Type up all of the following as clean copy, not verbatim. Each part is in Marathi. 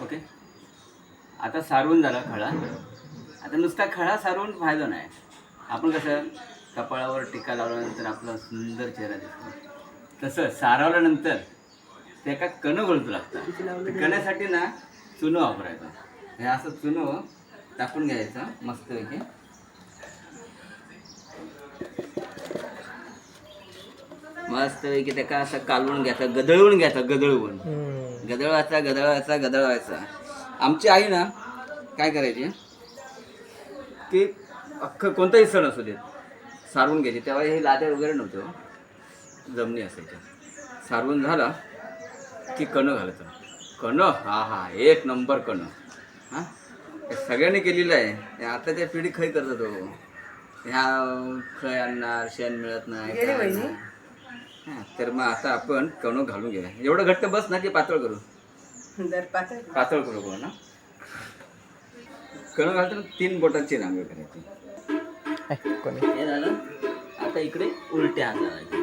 ओके. आता सारवून झाला खळा. आता नुसता खळा सारवून फायदा नाही. आपण कसं कपाळावर टिका लावल्यानंतर आपला सुंदर चेहरा दिसतो, तसं सारवल्यानंतर ते एका कणं गळतू लागतं. कण्यासाठी ना चुनं वापरायचं. हे असं चुनं टाकून घ्यायचं मस्तपैकी. मस्तपैकी त्याका असं कालवून घ्यायचा, गदळवून घ्यायचा, गदळवायचा. आमची आई ना काय करायची की अख्खं कोणताही सण असू देत सारवून घ्यायची. तेव्हा हे लाद्या वगैरे नव्हतं, जमणी असायच्या. सारवून झाला की कणं घालायचं. कणं हा एक नंबर कणं. हां हे सगळ्यांनी केलेलं आहे. आताच्या पिढी खै करतात हो. ह्या खय आणणार, शेण मिळत नाही. तर मग आता आपण कणं घालून घेऊया. एवढं घट्ट बस ना की पातळ करू, पातळ करू ना. कणं घालतो 3 बोटांची रांगोळी करायची. हे झालं. आता इकडे उलट्या हात लावायचे.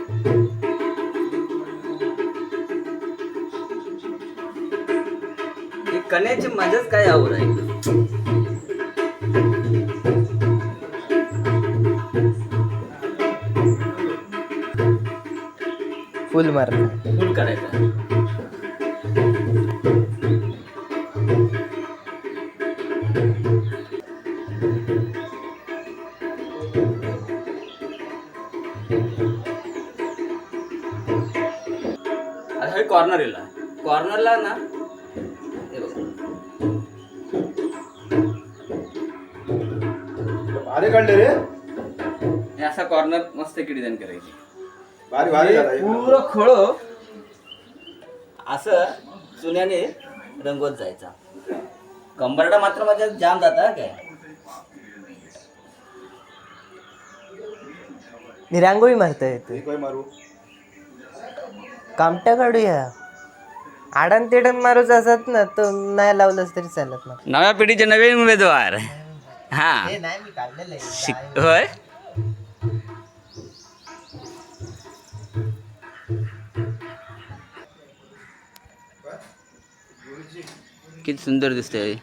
ही कण्याची मजाच काय आवड आहे. फुल मारलं, फुल करायचं. आता हे कॉर्नरला ना हे बघ अरे काढले रे. हे असा कॉर्नर मस्त डिझाईन करायची. भारी भारी झाला. पुरं खळं असं चुन्याने रंगवत जायचा. कंबरडा मात्र माझ्या जाम जाता काय. मी रांगोळी मारता येते. काय मारू. कामट्या काढूया. आडण तेडण मारूच असत ना, तो नाही लावलंच तरी चालत ना. नव्या पिढीचे नवीन उमेदवार. हा हे नाही मी काढलेलं आहे. होय. किती सुंदर दिसतंय.